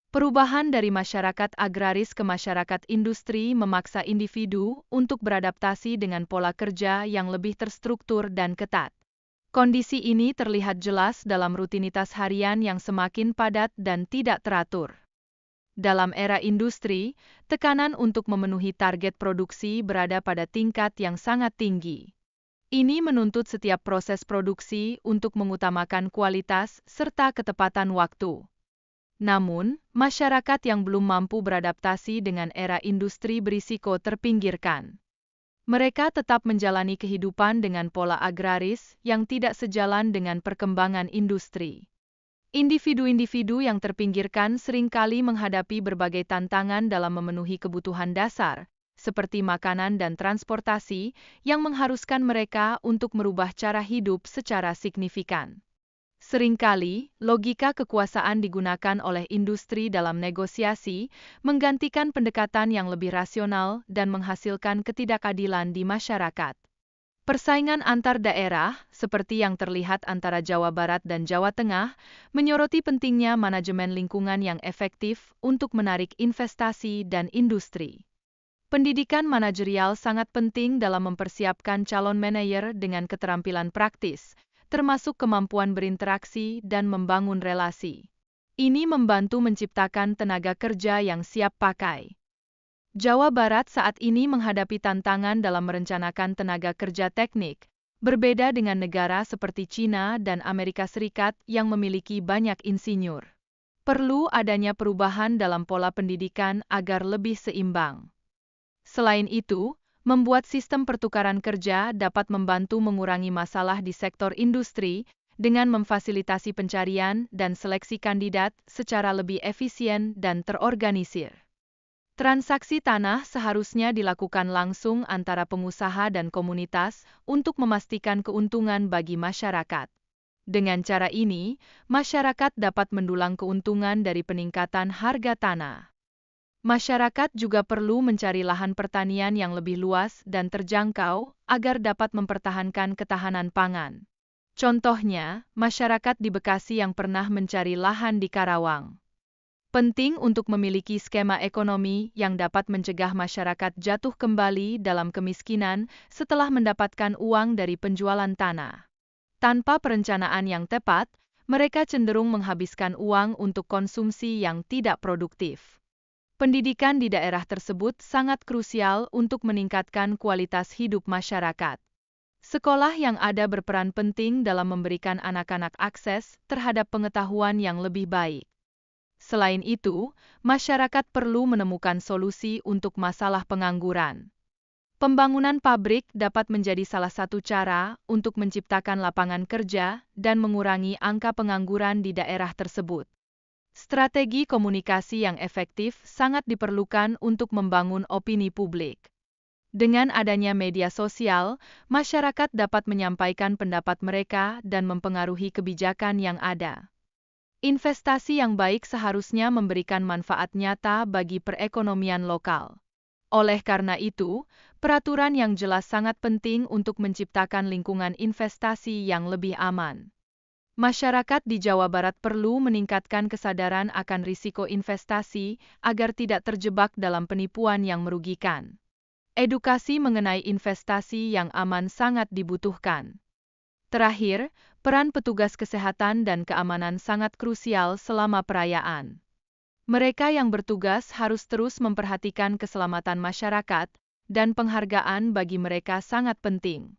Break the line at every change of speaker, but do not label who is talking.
Perubahan dari masyarakat agraris ke masyarakat industri memaksa individu untuk beradaptasi dengan pola kerja yang lebih terstruktur dan ketat. Kondisi ini terlihat jelas dalam rutinitas harian yang semakin padat dan tidak teratur. Dalam era industri, tekanan untuk memenuhi target produksi berada pada tingkat yang sangat tinggi. Ini menuntut setiap proses produksi untuk mengutamakan kualitas serta ketepatan waktu. Namun, masyarakat yang belum mampu beradaptasi dengan era industri berisiko terpinggirkan. Mereka tetap menjalani kehidupan dengan pola agraris yang tidak sejalan dengan perkembangan industri. Individu-individu yang terpinggirkan seringkali menghadapi berbagai tantangan dalam memenuhi kebutuhan dasar, seperti makanan dan transportasi, yang mengharuskan mereka untuk merubah cara hidup secara signifikan. Seringkali, logika kekuasaan digunakan oleh industri dalam negosiasi, menggantikan pendekatan yang lebih rasional dan menghasilkan ketidakadilan di masyarakat. Persaingan antar daerah, seperti yang terlihat antara Jawa Barat dan Jawa Tengah, menyoroti pentingnya manajemen lingkungan yang efektif untuk menarik investasi dan industri. Pendidikan manajerial sangat penting dalam mempersiapkan calon manajer dengan keterampilan praktis, termasuk kemampuan berinteraksi dan membangun relasi. Ini membantu menciptakan tenaga kerja yang siap pakai. Jawa Barat saat ini menghadapi tantangan dalam merencanakan tenaga kerja teknik, berbeda dengan negara seperti China dan Amerika Serikat yang memiliki banyak insinyur. Perlu adanya perubahan dalam pola pendidikan agar lebih seimbang. Selain itu, membuat sistem pertukaran kerja dapat membantu mengurangi masalah di sektor industri dengan memfasilitasi pencarian dan seleksi kandidat secara lebih efisien dan terorganisir. Transaksi tanah seharusnya dilakukan langsung antara pengusaha dan komunitas untuk memastikan keuntungan bagi masyarakat. Dengan cara ini, masyarakat dapat mendulang keuntungan dari peningkatan harga tanah. Masyarakat juga perlu mencari lahan pertanian yang lebih luas dan terjangkau agar dapat mempertahankan ketahanan pangan. Contohnya, masyarakat di Bekasi yang pernah mencari lahan di Karawang. Penting untuk memiliki skema ekonomi yang dapat mencegah masyarakat jatuh kembali dalam kemiskinan setelah mendapatkan uang dari penjualan tanah. Tanpa perencanaan yang tepat, mereka cenderung menghabiskan uang untuk konsumsi yang tidak produktif. Pendidikan di daerah tersebut sangat krusial untuk meningkatkan kualitas hidup masyarakat. Sekolah yang ada berperan penting dalam memberikan anak-anak akses terhadap pengetahuan yang lebih baik. Selain itu, masyarakat perlu menemukan solusi untuk masalah pengangguran. Pembangunan pabrik dapat menjadi salah satu cara untuk menciptakan lapangan kerja dan mengurangi angka pengangguran di daerah tersebut. Strategi komunikasi yang efektif sangat diperlukan untuk membangun opini publik. Dengan adanya media sosial, masyarakat dapat menyampaikan pendapat mereka dan mempengaruhi kebijakan yang ada. Investasi yang baik seharusnya memberikan manfaat nyata bagi perekonomian lokal. Oleh karena itu, peraturan yang jelas sangat penting untuk menciptakan lingkungan investasi yang lebih aman. Masyarakat di Jawa Barat perlu meningkatkan kesadaran akan risiko investasi agar tidak terjebak dalam penipuan yang merugikan. Edukasi mengenai investasi yang aman sangat dibutuhkan. Terakhir, peran petugas kesehatan dan keamanan sangat krusial selama perayaan. Mereka yang bertugas harus terus memperhatikan keselamatan masyarakat, dan penghargaan bagi mereka sangat penting.